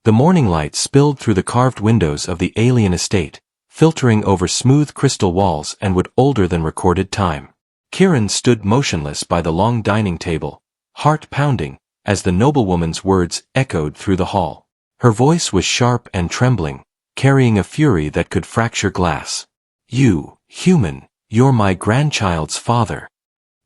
The morning light spilled through the carved windows of the alien estate, filtering over smooth crystal walls and wood older than recorded time. Kieran stood motionless by the long dining table, heart pounding, as the noblewoman's words echoed through the hall. Her voice was sharp and trembling, carrying a fury that could fracture glass. "You, human, you're my grandchild's father."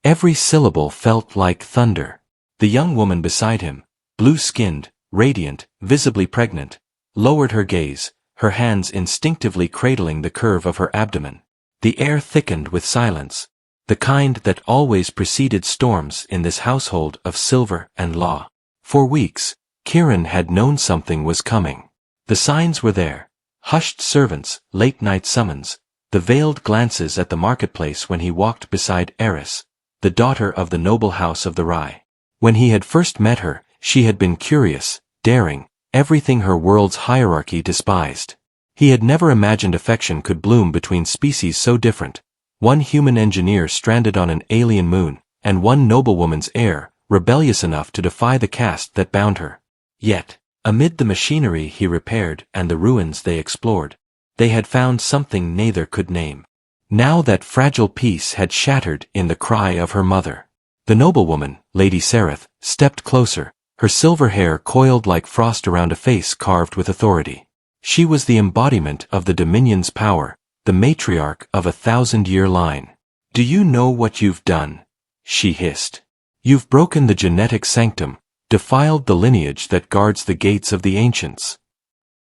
Every syllable felt like thunder. The young woman beside him, blue-skinned, radiant, visibly pregnant, lowered her gaze, her hands instinctively cradling the curve of her abdomen. The air thickened with silence, the kind that always preceded storms in this household of silver and law. For weeks, Kieran had known something was coming. The signs were there: hushed servants, late-night summons, the veiled glances at the marketplace when he walked beside Eris, the daughter of the noble house of the Rye. When he had first met her, she had been curious, daring, everything her world's hierarchy despised. He had never imagined affection could bloom between species so different, one human engineer stranded on an alien moon, and one noblewoman's heir, rebellious enough to defy the caste that bound her. Yet, amid the machinery he repaired and the ruins they explored, they had found something neither could name. Now that fragile peace had shattered in the cry of her mother. The noblewoman, Lady Sereth, stepped closer, her silver hair coiled like frost around a face carved with authority. She was the embodiment of the Dominion's power, the matriarch of a 1,000-year line. "Do you know what you've done?" she hissed. "You've broken the genetic sanctum, defiled the lineage that guards the gates of the ancients."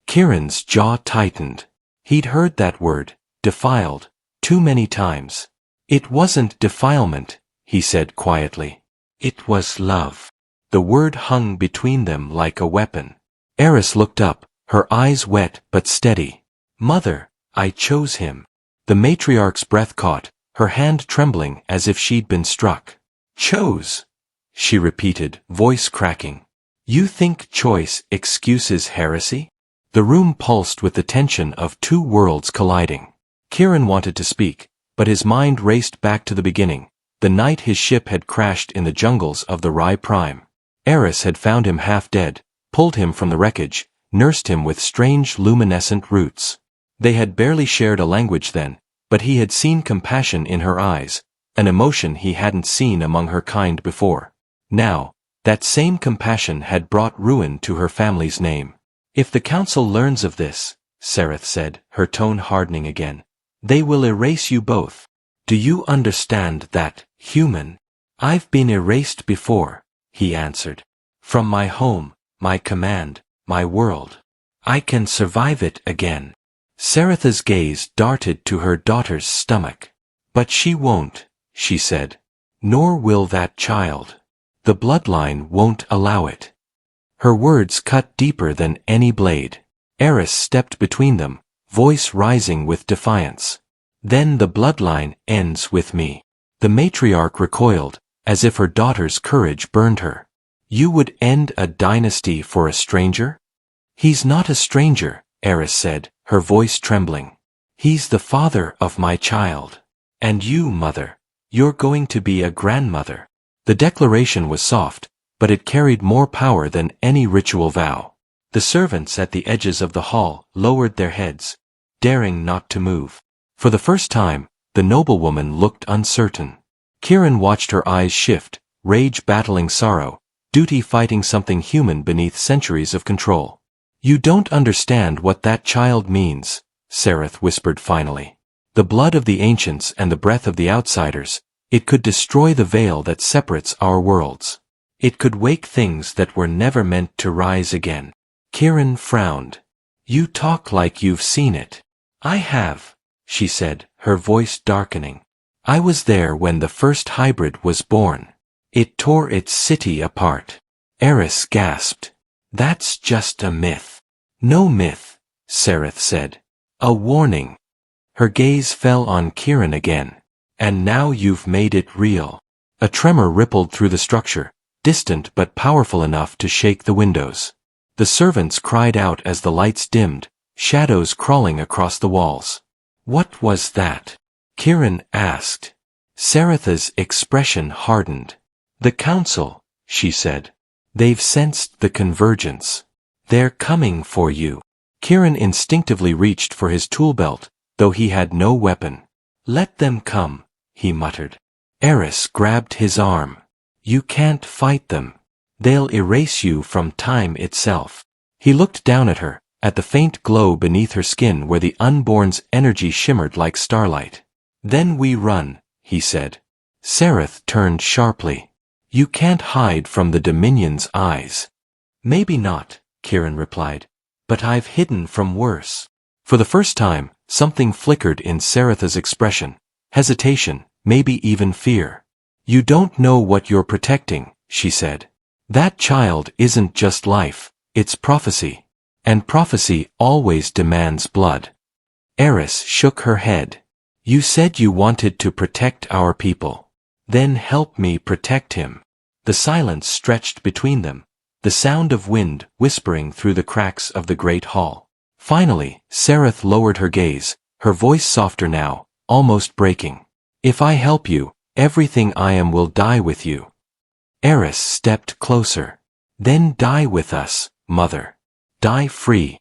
Kieran's jaw tightened. He'd heard that word, defiled, too many times. "It wasn't defilement," he said quietly. "It was love." The word hung between them like a weapon. Eris looked up, her eyes wet but steady. "Mother, I chose him." The matriarch's breath caught, her hand trembling as if she'd been struck. "Chose?" she repeated, voice cracking. "You think choice excuses heresy?" The room pulsed with the tension of two worlds colliding. Kieran wanted to speak, but his mind raced back to the beginning, the night his ship had crashed in the jungles of the Rye Prime. Eris had found him half dead, pulled him from the wreckage, nursed him with strange luminescent roots. They had barely shared a language then, but he had seen compassion in her eyes, an emotion he hadn't seen among her kind before. Now, that same compassion had brought ruin to her family's name. "If the council learns of this," Sereth said, her tone hardening again, "they will erase you both. Do you understand that, human?" "I've been erased before," he answered. "From my home, my command, my world. I can survive it again." Sereth's gaze darted to her daughter's stomach. "But she won't," she said. "Nor will that child. The bloodline won't allow it." Her words cut deeper than any blade. Eris stepped between them, voice rising with defiance. "Then the bloodline ends with me." The matriarch recoiled, as if her daughter's courage burned her. "You would end a dynasty for a stranger?" "He's not a stranger," Eris said, her voice trembling. "He's the father of my child. And you, mother, you're going to be a grandmother." The declaration was soft, but it carried more power than any ritual vow. The servants at the edges of the hall lowered their heads, daring not to move. For the first time, the noblewoman looked uncertain. Kieran watched her eyes shift, rage battling sorrow, duty fighting something human beneath centuries of control. "You don't understand what that child means," Sereth whispered finally. "The blood of the ancients and the breath of the outsiders, it could destroy the veil that separates our worlds. It could wake things that were never meant to rise again." Kieran frowned. "You talk like you've seen it." "I have," she said, her voice darkening. "I was there when the first hybrid was born. It tore its city apart." Eris gasped. "That's just a myth." "No myth," Sereth said. "A warning." Her gaze fell on Kieran again. "And now you've made it real." A tremor rippled through the structure, distant but powerful enough to shake the windows. The servants cried out as the lights dimmed, shadows crawling across the walls. "What was that?" Kieran asked. Sereth's expression hardened. "The council," she said. "They've sensed the convergence. They're coming for you. Kieran instinctively reached for his tool belt, though he had no weapon. Let them come, he muttered. Eris grabbed his arm. You can't fight them. They'll erase you from time itself. He looked down at her, at the faint glow beneath her skin where the unborn's energy shimmered like starlight. Then we run, he said. Sereth turned sharply. You can't hide from the Dominion's eyes. Maybe not, Kieran replied. But I've hidden from worse. For the first time, something flickered in Sereth's expression. Hesitation, maybe even fear. You don't know what you're protecting, she said. That child isn't just life, it's prophecy. And prophecy always demands blood. Eris shook her head. You said you wanted to protect our people. Then help me protect him. The silence stretched between them, the sound of wind whispering through the cracks of the great hall. Finally, Sereth lowered her gaze, her voice softer now, almost breaking. If I help you, everything I am will die with you. Eris stepped closer. Then die with us, mother. Die free.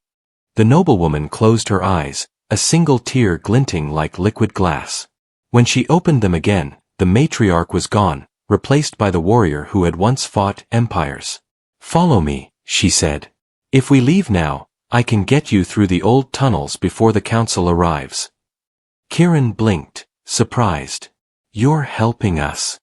The noblewoman closed her eyes, a single tear glinting like liquid glass. When she opened them again, the matriarch was gone, replaced by the warrior who had once fought empires. Follow me, she said. If we leave now, I can get you through the old tunnels before the council arrives. Kieran blinked, surprised. You're helping us.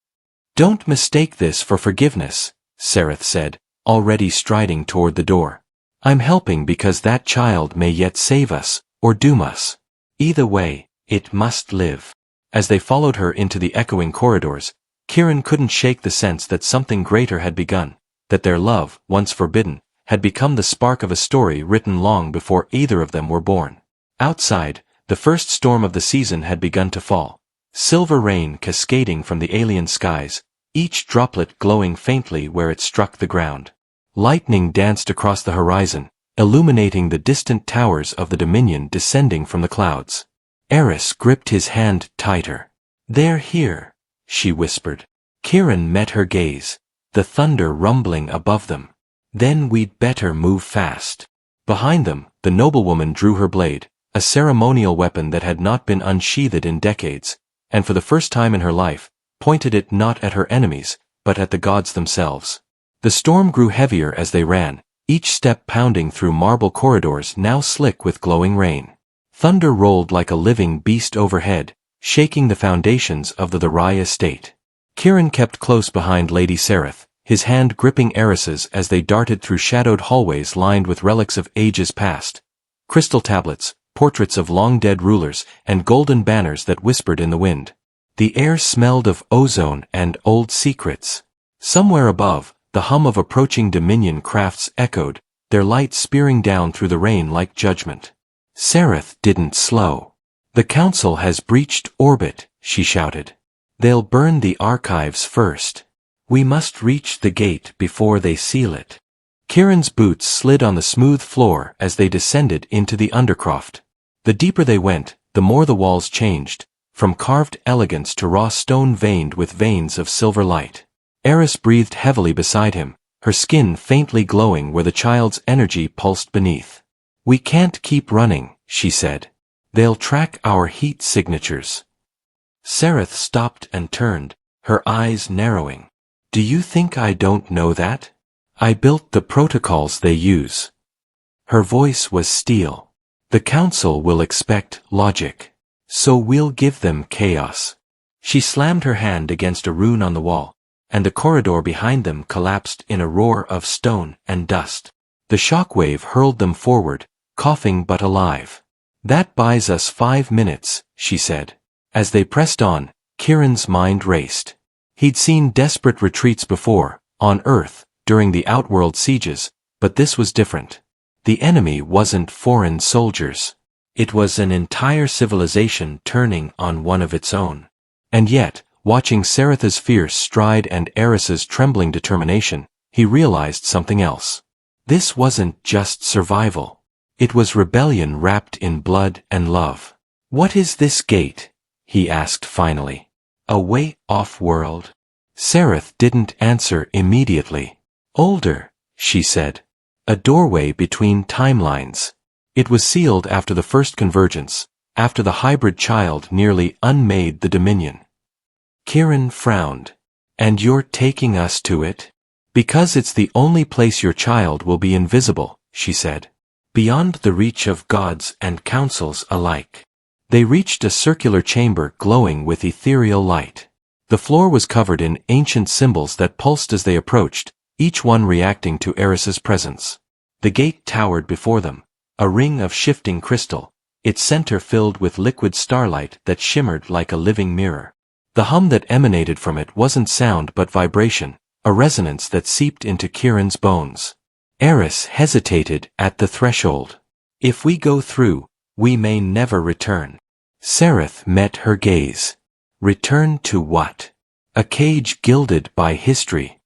Don't mistake this for forgiveness, Sereth said, already striding toward the door. I'm helping because that child may yet save us, or doom us. Either way, it must live. As they followed her into the echoing corridors, Kieran couldn't shake the sense that something greater had begun, that their love, once forbidden, had become the spark of a story written long before either of them were born. Outside, the first storm of the season had begun to fall, silver rain cascading from the alien skies, each droplet glowing faintly where it struck the ground. Lightning danced across the horizon, illuminating the distant towers of the Dominion descending from the clouds. Eris gripped his hand tighter. They're here, she whispered. Kieran met her gaze, the thunder rumbling above them. Then we'd better move fast. Behind them, the noblewoman drew her blade, a ceremonial weapon that had not been unsheathed in decades, and for the first time in her life, pointed it not at her enemies, but at the gods themselves. The storm grew heavier as they ran, each step pounding through marble corridors now slick with glowing rain. Thunder rolled like a living beast overhead, shaking the foundations of the Rai estate. Kieran kept close behind Lady Sereth, his hand gripping Eris's as they darted through shadowed hallways lined with relics of ages past. Crystal tablets, portraits of long-dead rulers, and golden banners that whispered in the wind. The air smelled of ozone and old secrets. Somewhere above, the hum of approaching Dominion crafts echoed, their light spearing down through the rain like judgment. Sereth didn't slow. The council has breached orbit, she shouted. They'll burn the archives first. We must reach the gate before they seal it. Kieran's boots slid on the smooth floor as they descended into the undercroft. The deeper they went, the more the walls changed, from carved elegance to raw stone veined with veins of silver light. Eris breathed heavily beside him, her skin faintly glowing where the child's energy pulsed beneath. We can't keep running, she said. They'll track our heat signatures. Sereth stopped and turned, her eyes narrowing. Do you think I don't know that? I built the protocols they use. Her voice was steel. The council will expect logic. So we'll give them chaos. She slammed her hand against a rune on the wall, and the corridor behind them collapsed in a roar of stone and dust. The shockwave hurled them forward, coughing but alive. That buys us 5 minutes, she said. As they pressed on, Kieran's mind raced. He'd seen desperate retreats before, on Earth, during the Outworld sieges, but this was different. The enemy wasn't foreign soldiers. It was an entire civilization turning on one of its own. And yet, watching Sereth's fierce stride and Eris's trembling determination, he realized something else. This wasn't just survival. It was rebellion wrapped in blood and love. What is this gate? He asked finally. A way off-world? Sereth didn't answer immediately. Older, she said. A doorway between timelines. It was sealed after the first convergence, after the hybrid child nearly unmade the Dominion. Kieran frowned. And you're taking us to it? Because it's the only place your child will be invisible, she said. Beyond the reach of gods and councils alike. They reached a circular chamber glowing with ethereal light. The floor was covered in ancient symbols that pulsed as they approached, each one reacting to Eris's presence. The gate towered before them, a ring of shifting crystal, its center filled with liquid starlight that shimmered like a living mirror. The hum that emanated from it wasn't sound but vibration, a resonance that seeped into Kieran's bones. Eris hesitated at the threshold. If we go through, we may never return. Sereth met her gaze. Return to what? A cage gilded by history.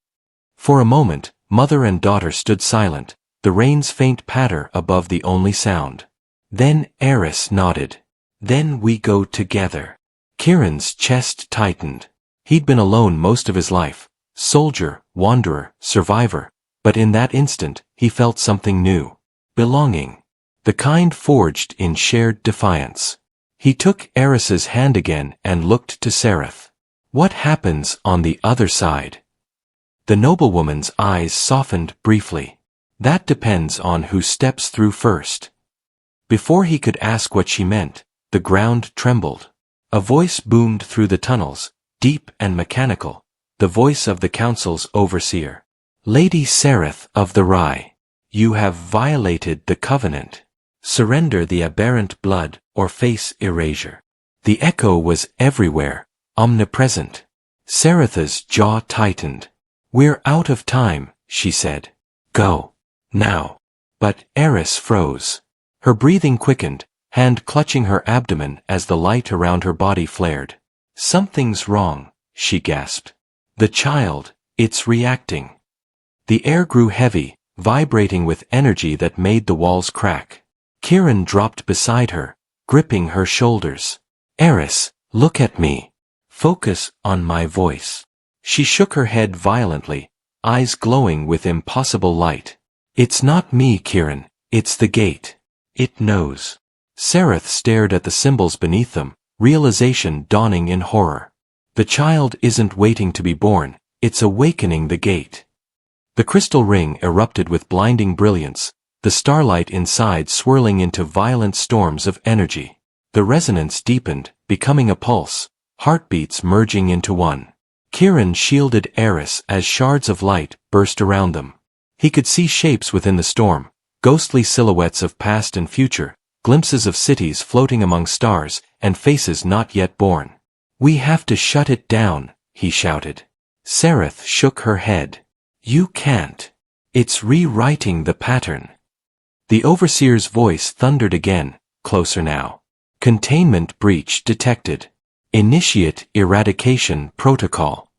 For a moment, mother and daughter stood silent, the rain's faint patter above the only sound. Then Eris nodded. Then we go together. Kieran's chest tightened. He'd been alone most of his life, soldier, wanderer, survivor, but in that instant, he felt something new. Belonging. The kind forged in shared defiance. He took Eris's hand again and looked to Sereth. What happens on the other side? The noblewoman's eyes softened briefly. That depends on who steps through first. Before he could ask what she meant, the ground trembled. A voice boomed through the tunnels, deep and mechanical, the voice of the council's overseer. Lady Sereth of the Rye, you have violated the covenant. Surrender the aberrant blood or face erasure. The echo was everywhere, omnipresent. Sereth's jaw tightened. We're out of time, she said. Go. Now. But Eris froze. Her breathing quickened, hand clutching her abdomen as the light around her body flared. Something's wrong, she gasped. The child, it's reacting. The air grew heavy, vibrating with energy that made the walls crack. Kieran dropped beside her, gripping her shoulders. Eris, look at me. Focus on my voice. She shook her head violently, eyes glowing with impossible light. It's not me, Kieran, it's the gate. It knows. Sereth stared at the symbols beneath them, realization dawning in horror. The child isn't waiting to be born, it's awakening the gate. The crystal ring erupted with blinding brilliance, the starlight inside swirling into violent storms of energy. The resonance deepened, becoming a pulse, heartbeats merging into one. Kieran shielded Eris as shards of light burst around them. He could see shapes within the storm, ghostly silhouettes of past and future, glimpses of cities floating among stars, and faces not yet born. We have to shut it down, he shouted. Sereth shook her head. You can't. It's rewriting the pattern. The overseer's voice thundered again, closer now. Containment breach detected. Initiate eradication protocol.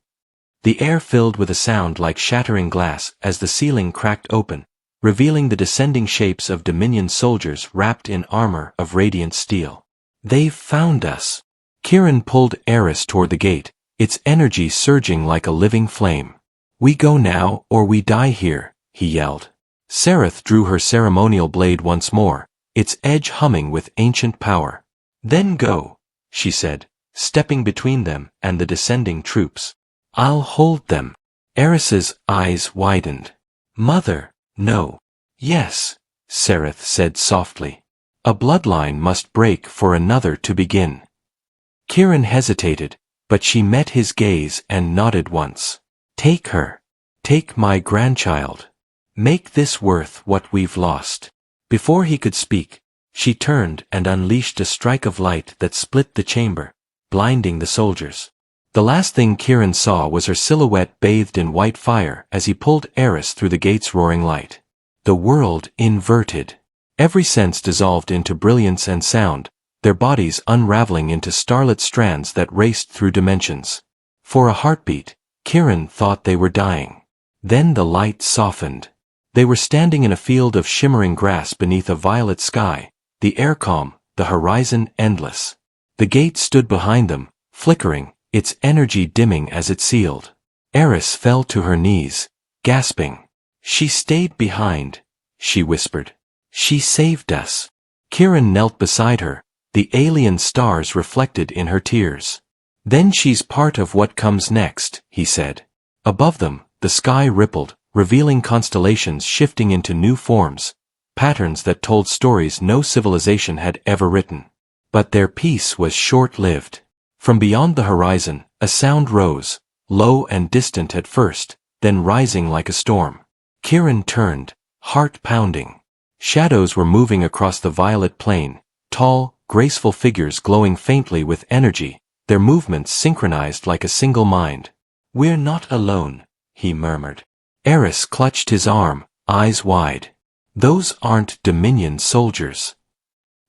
The air filled with a sound like shattering glass as the ceiling cracked open, revealing the descending shapes of Dominion soldiers wrapped in armor of radiant steel. They've found us. Kieran pulled Eris toward the gate, its energy surging like a living flame. We go now or we die here, he yelled. Sereth drew her ceremonial blade once more, its edge humming with ancient power. Then go, she said, stepping between them and the descending troops. I'll hold them. Eris's eyes widened. Mother, no. Yes, Sereth said softly. A bloodline must break for another to begin. Kieran hesitated, but she met his gaze and nodded once. Take her. Take my grandchild. Make this worth what we've lost. Before he could speak, she turned and unleashed a strike of light that split the chamber, blinding the soldiers. The last thing Kieran saw was her silhouette bathed in white fire as he pulled Eris through the gate's roaring light. The world inverted. Every sense dissolved into brilliance and sound, their bodies unraveling into starlit strands that raced through dimensions. For a heartbeat, Kieran thought they were dying. Then the light softened. They were standing in a field of shimmering grass beneath a violet sky, the air calm, the horizon endless. The gate stood behind them, flickering, its energy dimming as it sealed. Eris fell to her knees, gasping. She stayed behind, she whispered. She saved us. Kieran knelt beside her, the alien stars reflected in her tears. Then she's part of what comes next, he said. Above them, the sky rippled, revealing constellations shifting into new forms, patterns that told stories no civilization had ever written. But their peace was short-lived. From beyond the horizon, a sound rose, low and distant at first, then rising like a storm. Kieran turned, heart pounding. Shadows were moving across the violet plain, tall, graceful figures glowing faintly with energy, their movements synchronized like a single mind. We're not alone, he murmured. Eris clutched his arm, eyes wide. Those aren't Dominion soldiers.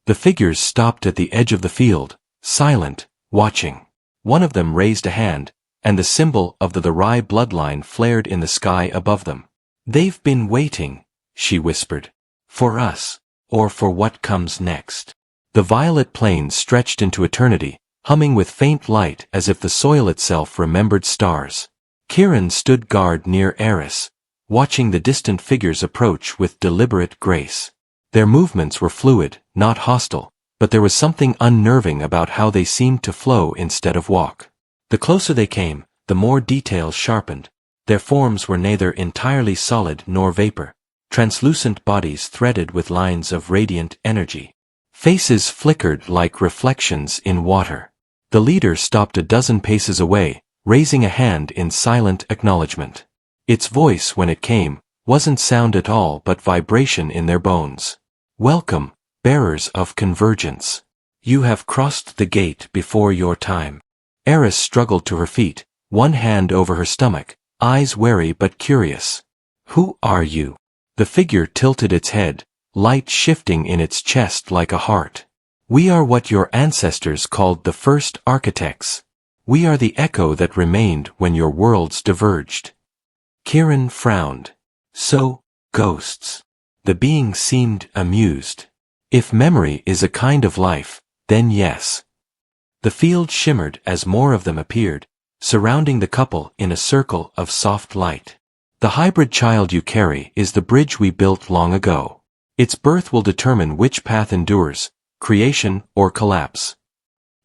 The figures stopped at the edge of the field, silent, watching. One of them raised a hand, and the symbol of the Rai bloodline flared in the sky above them. They've been waiting, she whispered. For us, or for what comes next. The violet plain stretched into eternity, humming with faint light as if the soil itself remembered stars. Kieran stood guard near Eris, watching the distant figures approach with deliberate grace. Their movements were fluid, not hostile, but there was something unnerving about how they seemed to flow instead of walk. The closer they came, the more details sharpened. Their forms were neither entirely solid nor vapor, translucent bodies threaded with lines of radiant energy. Faces flickered like reflections in water. The leader stopped a dozen paces away, raising a hand in silent acknowledgement. Its voice, when it came, wasn't sound at all but vibration in their bones. Welcome, bearers of convergence. You have crossed the gate before your time. Eris struggled to her feet, one hand over her stomach, eyes wary but curious. Who are you? The figure tilted its head, light shifting in its chest like a heart. We are what your ancestors called the first architects. We are the echo that remained when your worlds diverged. Kieran frowned. So, ghosts. The being seemed amused. If memory is a kind of life, then yes. The field shimmered as more of them appeared, surrounding the couple in a circle of soft light. The hybrid child you carry is the bridge we built long ago. Its birth will determine which path endures, creation or collapse.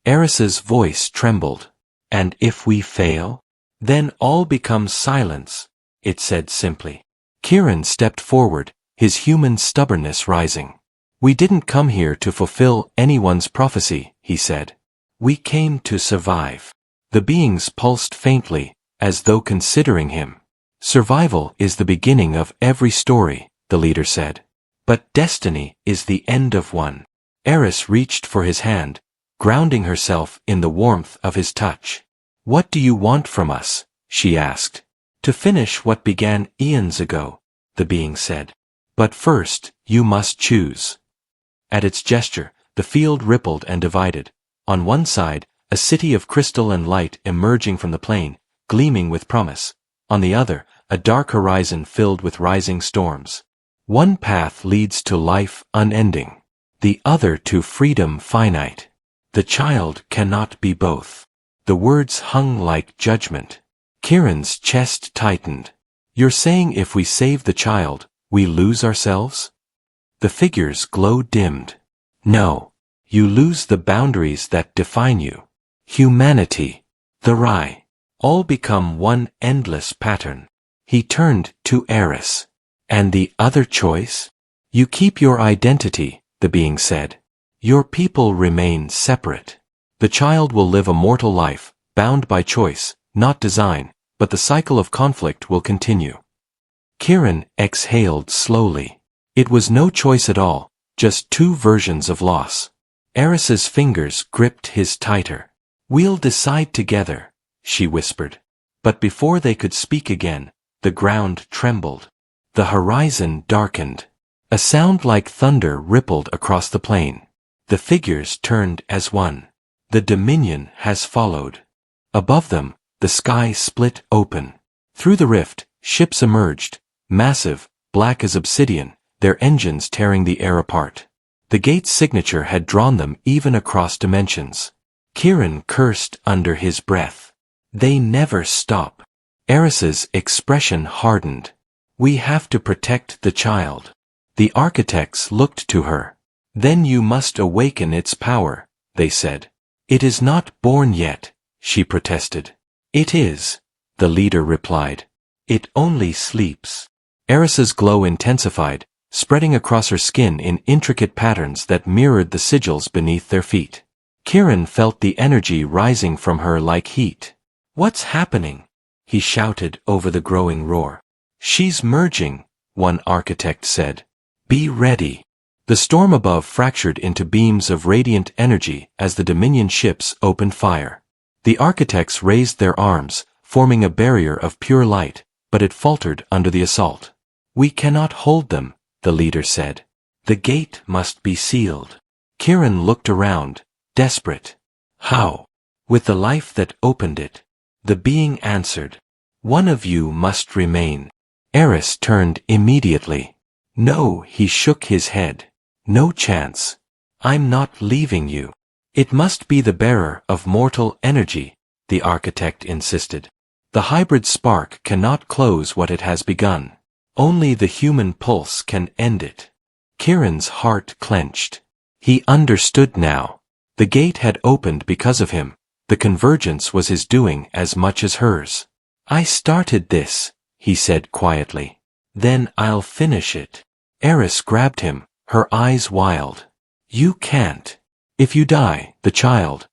Eris's voice trembled. And if we fail? Then all becomes silence, it said simply. Kieran stepped forward, his human stubbornness rising. We didn't come here to fulfill anyone's prophecy, he said. We came to survive. The beings pulsed faintly, as though considering him. Survival is the beginning of every story, the leader said. But destiny is the end of one. Eris reached for his hand, grounding herself in the warmth of his touch. What do you want from us? She asked. To finish what began eons ago, the being said. But first, you must choose. At its gesture, the field rippled and divided. On one side, a city of crystal and light emerging from the plain, gleaming with promise. On the other, a dark horizon filled with rising storms. One path leads to life unending. The other to freedom finite. The child cannot be both. The words hung like judgment. Kieran's chest tightened. You're saying if we save the child, we lose ourselves? The figure's glow dimmed. No. You lose the boundaries that define you. Humanity. The Rai. All become one endless pattern. He turned to Eris. And the other choice? You keep your identity, the being said. Your people remain separate. The child will live a mortal life, bound by choice, not design, but the cycle of conflict will continue. Kieran exhaled slowly. It was no choice at all, just two versions of loss. Eris's fingers gripped his tighter. We'll decide together, she whispered. But before they could speak again, the ground trembled. The horizon darkened. A sound like thunder rippled across the plain. The figures turned as one. The Dominion has followed. Above them, the sky split open. Through the rift, ships emerged, massive, black as obsidian, their engines tearing the air apart. The gate's signature had drawn them even across dimensions. Kieran cursed under his breath. They never stop. Eris's expression hardened. We have to protect the child. The architects looked to her. Then you must awaken its power, they said. It is not born yet, she protested. It is, the leader replied. It only sleeps. Eris's glow intensified, spreading across her skin in intricate patterns that mirrored the sigils beneath their feet. Kieran felt the energy rising from her like heat. What's happening? He shouted over the growing roar. She's merging, one architect said. Be ready. The storm above fractured into beams of radiant energy as the Dominion ships opened fire. The architects raised their arms, forming a barrier of pure light, but it faltered under the assault. We cannot hold them, the leader said. The gate must be sealed. Kieran looked around, desperate. How? With the life that opened it. The being answered. One of you must remain. Eris turned immediately. No, he shook his head. No chance. I'm not leaving you. It must be the bearer of mortal energy, the architect insisted. The hybrid spark cannot close what it has begun. Only the human pulse can end it. Kieran's heart clenched. He understood now. The gate had opened because of him. The convergence was his doing as much as hers. I started this, he said quietly. Then I'll finish it. Eris grabbed him, her eyes wild. You can't. If you die, the child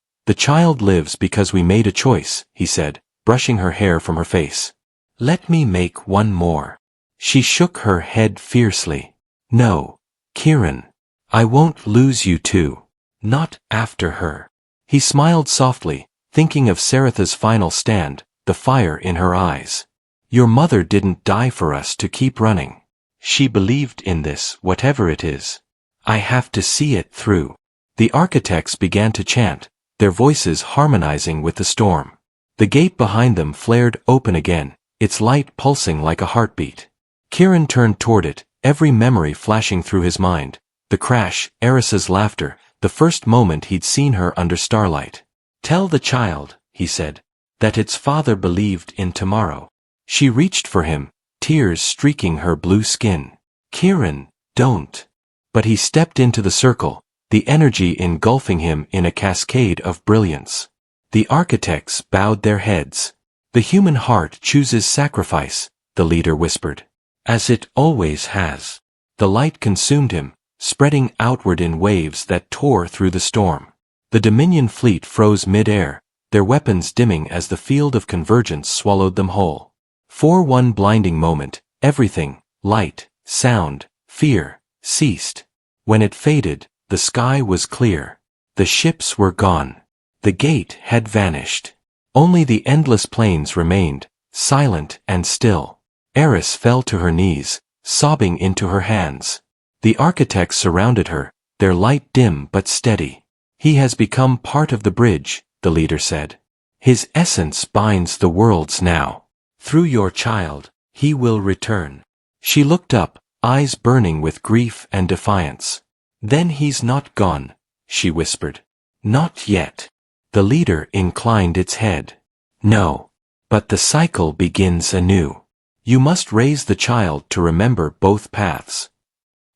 lives because we made a choice, he said, brushing her hair from her face. Let me make one more. She shook her head fiercely. No, Kieran. I won't lose you too. Not after her. He smiled softly, thinking of Saratha's final stand, the fire in her eyes. Your mother didn't die for us to keep running. She believed in this, whatever it is. I have to see it through. The architects began to chant, their voices harmonizing with the storm. The gate behind them flared open again, its light pulsing like a heartbeat. Kieran turned toward it, every memory flashing through his mind. The crash, Eris's laughter, the first moment he'd seen her under starlight. Tell the child, he said, that its father believed in tomorrow. She reached for him, tears streaking her blue skin. Kieran, don't. But he stepped into the circle, the energy engulfing him in a cascade of brilliance. The architects bowed their heads. The human heart chooses sacrifice, the leader whispered. As it always has. The light consumed him, spreading outward in waves that tore through the storm. The Dominion fleet froze mid-air, their weapons dimming as the field of convergence swallowed them whole. For one blinding moment, everything, light, sound, fear, ceased. When it faded, the sky was clear. The ships were gone. The gate had vanished. Only the endless plains remained, silent and still. Eris fell to her knees, sobbing into her hands. The architects surrounded her, their light dim but steady. He has become part of the bridge, the leader said. His essence binds the worlds now. Through your child, he will return. She looked up, eyes burning with grief and defiance. Then he's not gone, she whispered. Not yet. The leader inclined its head. No. But the cycle begins anew. You must raise the child to remember both paths.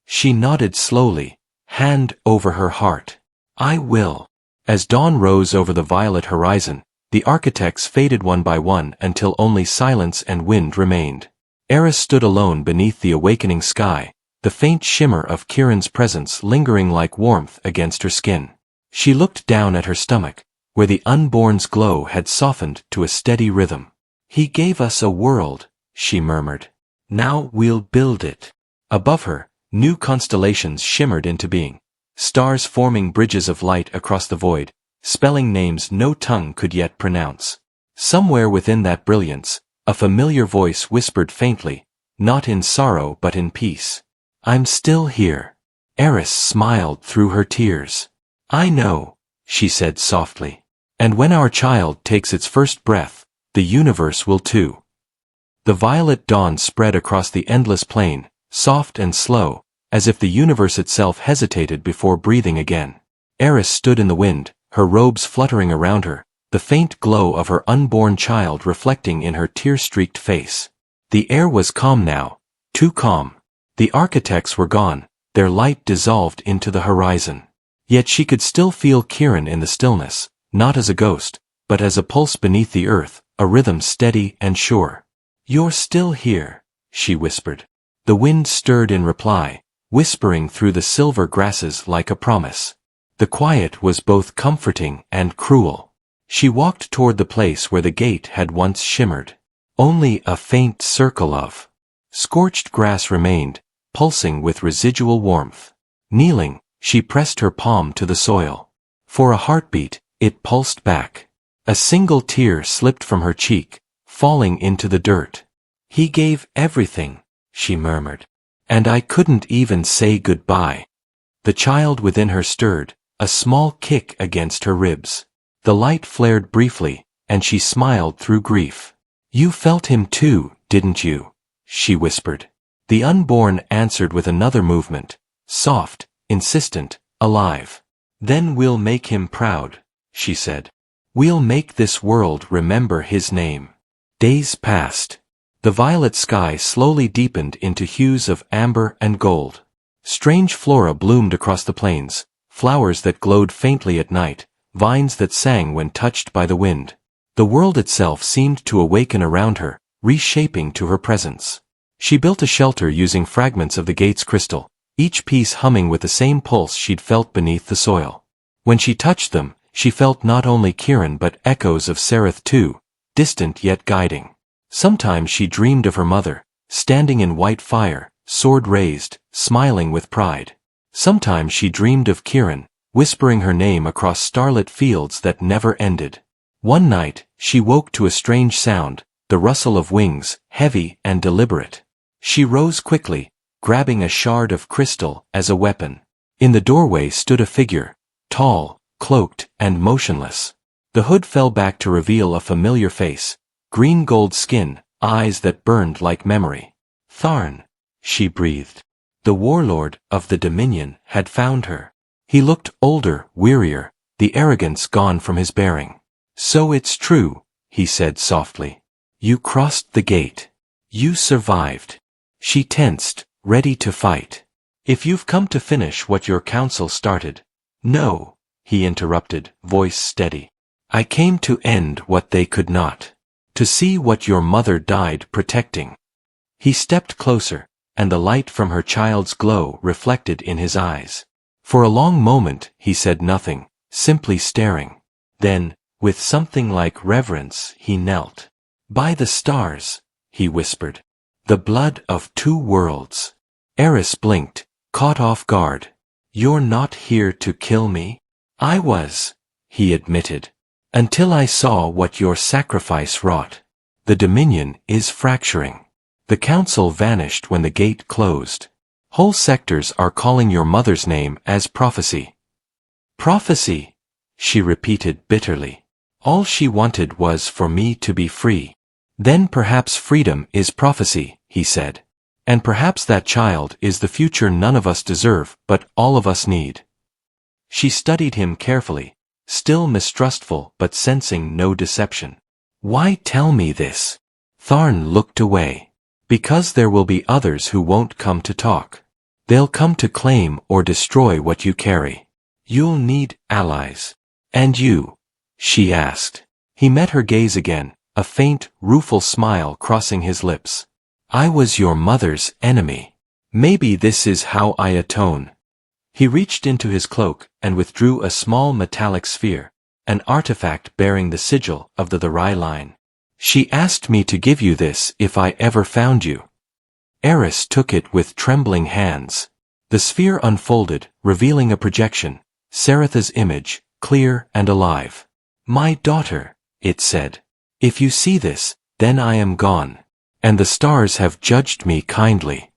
She nodded slowly, hand over her heart. I will. As dawn rose over the violet horizon, the architects faded one by one until only silence and wind remained. Eris stood alone beneath the awakening sky, the faint shimmer of Kieran's presence lingering like warmth against her skin. She looked down at her stomach, where the unborn's glow had softened to a steady rhythm. He gave us a world, she murmured. Now we'll build it. Above her, new constellations shimmered into being, stars forming bridges of light across the void, spelling names no tongue could yet pronounce. Somewhere within that brilliance, a familiar voice whispered faintly, not in sorrow but in peace. I'm still here. Eris smiled through her tears. I know, she said softly. And when our child takes its first breath, the universe will too. The violet dawn spread across the endless plain, soft and slow, as if the universe itself hesitated before breathing again. Eris stood in the wind, her robes fluttering around her, the faint glow of her unborn child reflecting in her tear-streaked face. The air was calm now, too calm. The architects were gone, their light dissolved into the horizon. Yet she could still feel Kieran in the stillness, not as a ghost, but as a pulse beneath the earth, a rhythm steady and sure. "You're still here," she whispered. The wind stirred in reply, whispering through the silver grasses like a promise. The quiet was both comforting and cruel. She walked toward the place where the gate had once shimmered. Only a faint circle of scorched grass remained, pulsing with residual warmth. Kneeling, she pressed her palm to the soil. For a heartbeat, it pulsed back. A single tear slipped from her cheek, falling into the dirt. "He gave everything," she murmured. "And I couldn't even say goodbye." The child within her stirred, a small kick against her ribs. The light flared briefly, and she smiled through grief. "You felt him too, didn't you?" she whispered. The unborn answered with another movement, soft, insistent, alive. "Then we'll make him proud," she said. "We'll make this world remember his name." Days passed. The violet sky slowly deepened into hues of amber and gold. Strange flora bloomed across the plains, flowers that glowed faintly at night, vines that sang when touched by the wind. The world itself seemed to awaken around her, reshaping to her presence. She built a shelter using fragments of the gate's crystal, each piece humming with the same pulse she'd felt beneath the soil. When she touched them, she felt not only Kieran but echoes of Sereth too, distant yet guiding. Sometimes she dreamed of her mother, standing in white fire, sword raised, smiling with pride. Sometimes she dreamed of Kieran, whispering her name across starlit fields that never ended. One night, she woke to a strange sound, the rustle of wings, heavy and deliberate. She rose quickly, grabbing a shard of crystal as a weapon. In the doorway stood a figure, tall, cloaked, and motionless. The hood fell back to reveal a familiar face, green gold skin, eyes that burned like memory. "Tharn," she breathed. The warlord of the Dominion had found her. He looked older, wearier, the arrogance gone from his bearing. "So it's true," he said softly. "You crossed the gate. You survived." She tensed, ready to fight. "If you've come to finish what your council started." "No," he interrupted, voice steady. "I came to end what they could not. To see what your mother died protecting." He stepped closer, and the light from her child's glow reflected in his eyes. For a long moment he said nothing, simply staring. Then, with something like reverence, he knelt. "By the stars," he whispered. "The blood of two worlds." Eris blinked, caught off guard. "You're not here to kill me?" "I was," he admitted. "Until I saw what your sacrifice wrought. The Dominion is fracturing." The council vanished when the gate closed. "Whole sectors are calling your mother's name as prophecy." "Prophecy," she repeated bitterly. "All she wanted was for me to be free." "Then perhaps freedom is prophecy," he said. "And perhaps that child is the future none of us deserve, but all of us need." She studied him carefully, still mistrustful but sensing no deception. "Why tell me this?" Tharn looked away. "Because there will be others who won't come to talk. They'll come to claim or destroy what you carry. You'll need allies." "And you?" she asked. He met her gaze again, a faint, rueful smile crossing his lips. "I was your mother's enemy. Maybe this is how I atone." He reached into his cloak and withdrew a small metallic sphere, an artifact bearing the sigil of the Rai line. "She asked me to give you this if I ever found you." Eris took it with trembling hands. The sphere unfolded, revealing a projection, Seretha's image, clear and alive. "My daughter," it said. "If you see this, then I am gone. And the stars have judged me kindly."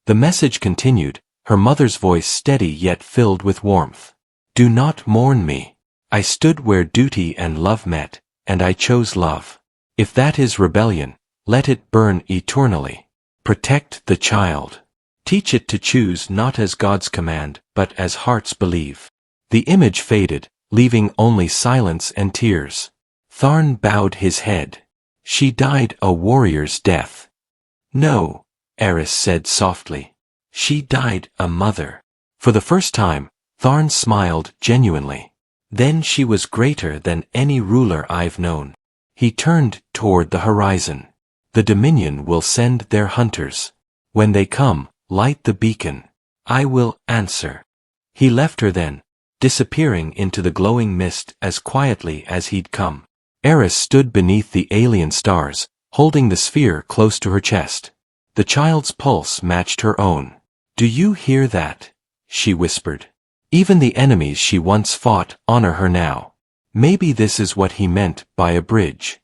The message continued, her mother's voice steady yet filled with warmth. "Do not mourn me. I stood where duty and love met, and I chose love. If that is rebellion, let it burn eternally. Protect the child. Teach it to choose not as God's command, but as hearts believe." The image faded, leaving only silence and tears. Tharn bowed his head. "She died a warrior's death." "No," Eris said softly. She died a mother. For the first time, Tharn smiled genuinely. Then she was greater than any ruler I've known. He turned toward the horizon. The Dominion will send their hunters. When they come, light the beacon. I will answer. He left her then, disappearing into the glowing mist as quietly as he'd come. Eris stood beneath the alien stars, holding the sphere close to her chest. The child's pulse matched her own. Do you hear that? She whispered. Even the enemies she once fought honor her now. Maybe this is what he meant by a bridge.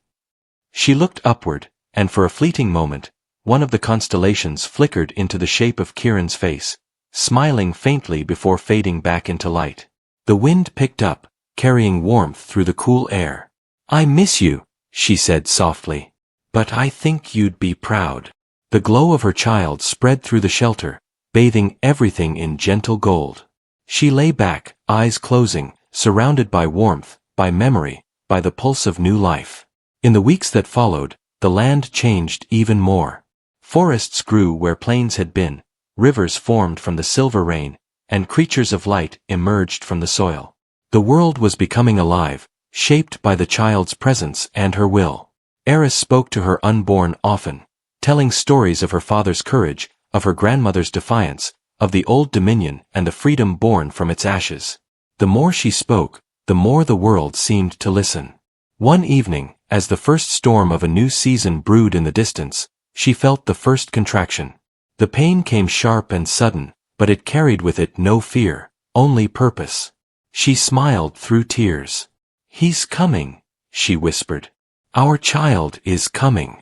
She looked upward, and for a fleeting moment, one of the constellations flickered into the shape of Kieran's face, smiling faintly before fading back into light. The wind picked up, carrying warmth through the cool air. I miss you, she said softly. But I think you'd be proud. The glow of her child spread through the shelter, bathing everything in gentle gold. She lay back, eyes closing, surrounded by warmth, by memory, by the pulse of new life. In the weeks that followed, the land changed even more. Forests grew where plains had been, rivers formed from the silver rain, and creatures of light emerged from the soil. The world was becoming alive, shaped by the child's presence and her will. Eris spoke to her unborn often, telling stories of her father's courage, of her grandmother's defiance, of the old dominion and the freedom born from its ashes. The more she spoke, the more the world seemed to listen. One evening, as the first storm of a new season brewed in the distance, she felt the first contraction. The pain came sharp and sudden, but it carried with it no fear, only purpose. She smiled through tears. He's coming, she whispered. Our child is coming.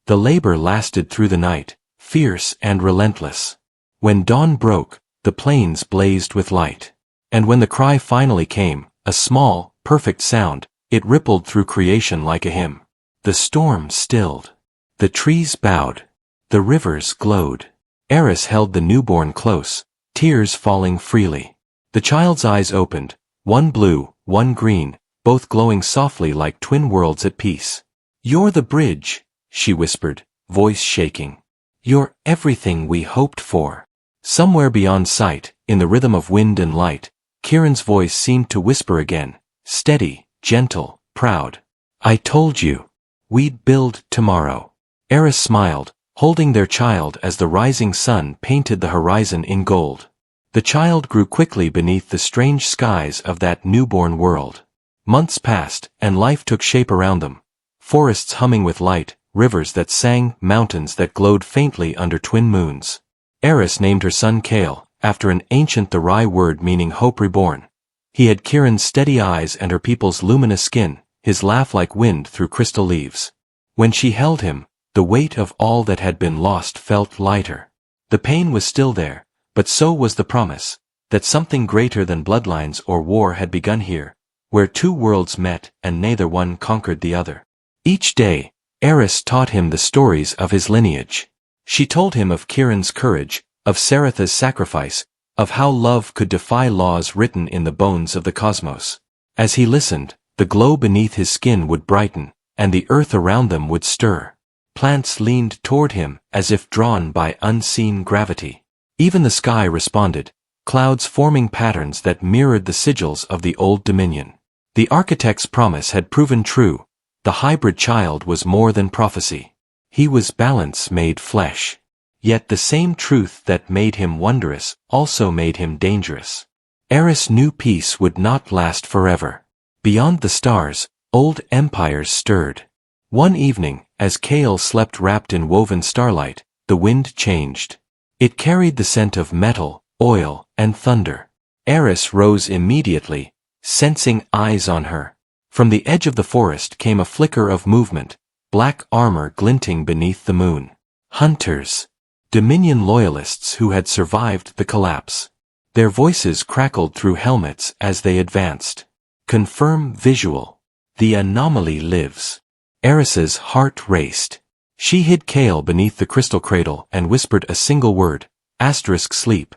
The labor lasted through the night, fierce and relentless. When dawn broke, the plains blazed with light. And when the cry finally came, a small, perfect sound, it rippled through creation like a hymn. The storm stilled. The trees bowed. The rivers glowed. Eris held the newborn close, tears falling freely. The child's eyes opened, one blue, one green, both glowing softly like twin worlds at peace. You're the bridge, she whispered, voice shaking. You're everything we hoped for. Somewhere beyond sight, in the rhythm of wind and light, Kieran's voice seemed to whisper again, steady, gentle, proud. I told you. We'd build tomorrow. Eris smiled, holding their child as the rising sun painted the horizon in gold. The child grew quickly beneath the strange skies of that newborn world. Months passed, and life took shape around them. Forests humming with light, rivers that sang, mountains that glowed faintly under twin moons. Eris named her son Kale, after an ancient Therai word meaning hope reborn. He had Kieran's steady eyes and her people's luminous skin, his laugh like wind through crystal leaves. When she held him, the weight of all that had been lost felt lighter. The pain was still there, but so was the promise, that something greater than bloodlines or war had begun here, where two worlds met and neither one conquered the other. Each day, Eris taught him the stories of his lineage. She told him of Kieran's courage, of Saratha's sacrifice, of how love could defy laws written in the bones of the cosmos. As he listened, the glow beneath his skin would brighten, and the earth around them would stir. Plants leaned toward him as if drawn by unseen gravity. Even the sky responded, clouds forming patterns that mirrored the sigils of the old dominion. The architect's promise had proven true. The hybrid child was more than prophecy. He was balance made flesh. Yet the same truth that made him wondrous also made him dangerous. Eris knew peace would not last forever. Beyond the stars, old empires stirred. One evening, as Kale slept wrapped in woven starlight, the wind changed. It carried the scent of metal, oil, and thunder. Eris rose immediately, sensing eyes on her. From the edge of the forest came a flicker of movement, black armor glinting beneath the moon. Hunters. Dominion loyalists who had survived the collapse. Their voices crackled through helmets as they advanced. Confirm visual. The anomaly lives. Eris's heart raced. She hid Kale beneath the crystal cradle and whispered a single word, *sleep.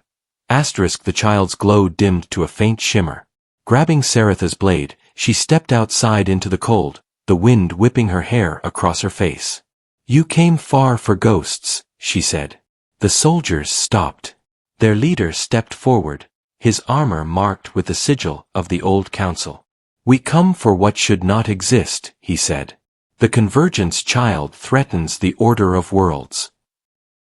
The child's glow dimmed to a faint shimmer. Grabbing Saratha's blade, she stepped outside into the cold, the wind whipping her hair across her face. You came far for ghosts, she said. The soldiers stopped. Their leader stepped forward, his armor marked with the sigil of the old council. "We come for what should not exist," he said. "The convergence child threatens the order of worlds."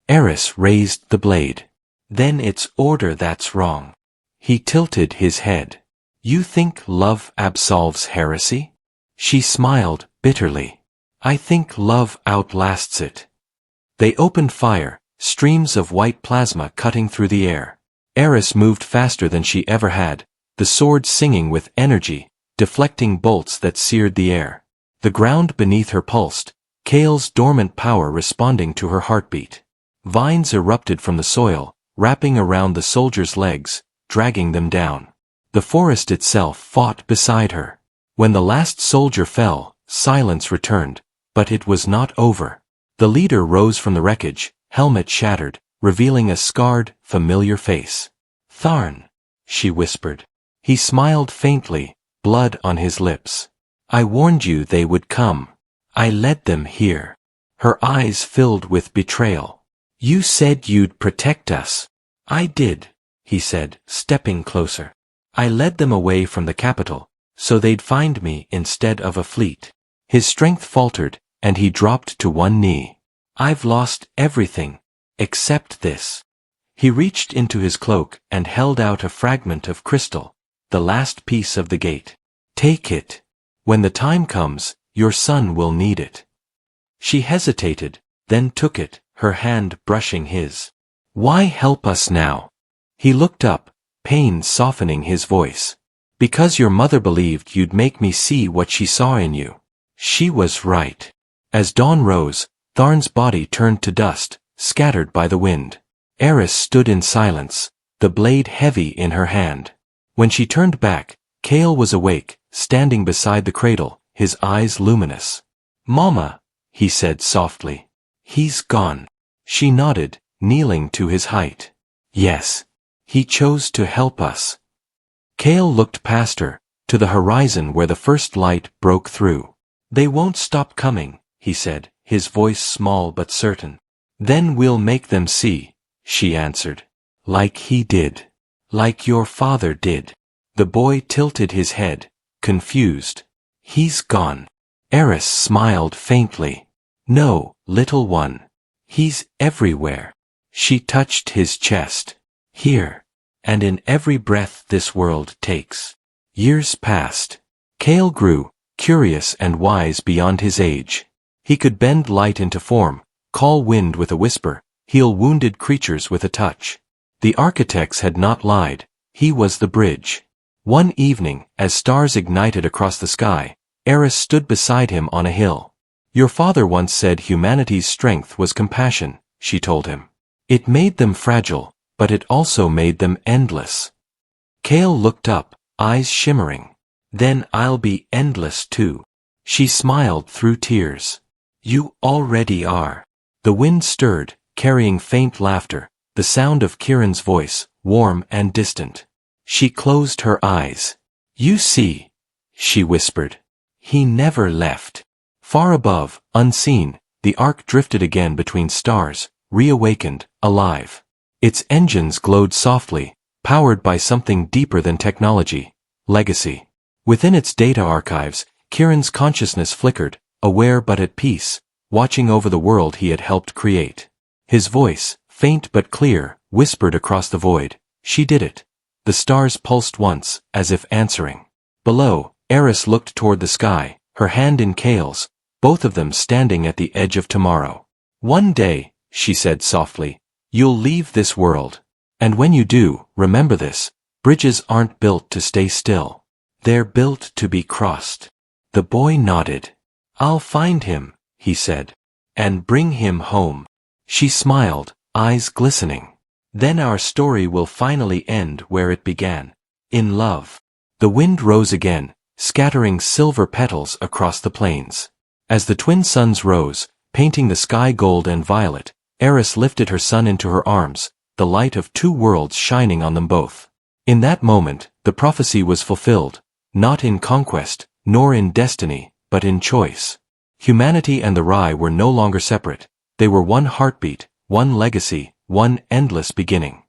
Eris raised the blade. "Then it's order that's wrong." He tilted his head. "You think love absolves heresy?" She smiled bitterly. "I think love outlasts it." They opened fire, streams of white plasma cutting through the air. Eris moved faster than she ever had, the sword singing with energy, deflecting bolts that seared the air. The ground beneath her pulsed, Kale's dormant power responding to her heartbeat. Vines erupted from the soil, wrapping around the soldiers' legs, dragging them down. The forest itself fought beside her. When the last soldier fell, silence returned, but it was not over. The leader rose from the wreckage, helmet shattered, revealing a scarred, familiar face. "Tharn," she whispered. He smiled faintly, blood on his lips. "I warned you they would come. I led them here." Her eyes filled with betrayal. "You said you'd protect us." "I did," he said, stepping closer. "I led them away from the capital, so they'd find me instead of a fleet." His strength faltered, and he dropped to one knee. "I've lost everything, except this." He reached into his cloak and held out a fragment of crystal, the last piece of the gate. "Take it. When the time comes, your son will need it." She hesitated, then took it, her hand brushing his. "Why help us now?" He looked up, pain softening his voice. "Because your mother believed you'd make me see what she saw in you." She was right. As dawn rose, Tharn's body turned to dust, scattered by the wind. Eris stood in silence, the blade heavy in her hand. When she turned back, Kale was awake, standing beside the cradle, his eyes luminous. "Mama," he said softly. "He's gone." She nodded, kneeling to his height. "Yes. He chose to help us." Kale looked past her, to the horizon where the first light broke through. "They won't stop coming," he said, his voice small but certain. "Then we'll make them see," she answered. "Like he did. Like your father did." The boy tilted his head, confused. "He's gone." Eris smiled faintly. "No, little one. He's everywhere." She touched his chest. "Here. And in every breath this world takes." Years passed. Kale grew, curious and wise beyond his age. He could bend light into form, call wind with a whisper, heal wounded creatures with a touch. The architects had not lied. He was the bridge. One evening, as stars ignited across the sky, Eris stood beside him on a hill. "Your father once said humanity's strength was compassion," she told him. "It made them fragile, but it also made them endless." Kale looked up, eyes shimmering. "Then I'll be endless too." She smiled through tears. "You already are." The wind stirred, carrying faint laughter, the sound of Kieran's voice, warm and distant. She closed her eyes. "You see," she whispered. "He never left." Far above, unseen, the ark drifted again between stars, reawakened, alive. Its engines glowed softly, powered by something deeper than technology, legacy. Within its data archives, Kieran's consciousness flickered, aware but at peace, watching over the world he had helped create. His voice, faint but clear, whispered across the void. She did it. The stars pulsed once, as if answering. Below, Eris looked toward the sky, her hand in Kale's, both of them standing at the edge of tomorrow. "One day," she said softly, "you'll leave this world. And when you do, remember this, bridges aren't built to stay still. They're built to be crossed." The boy nodded. "I'll find him," he said, "and bring him home." She smiled, eyes glistening. "Then our story will finally end where it began, in love." The wind rose again, scattering silver petals across the plains. As the twin suns rose, painting the sky gold and violet, Eris lifted her son into her arms, the light of two worlds shining on them both. In that moment, the prophecy was fulfilled, not in conquest, nor in destiny, but in choice. Humanity and the Rye were no longer separate. They were one heartbeat, one legacy, one endless beginning.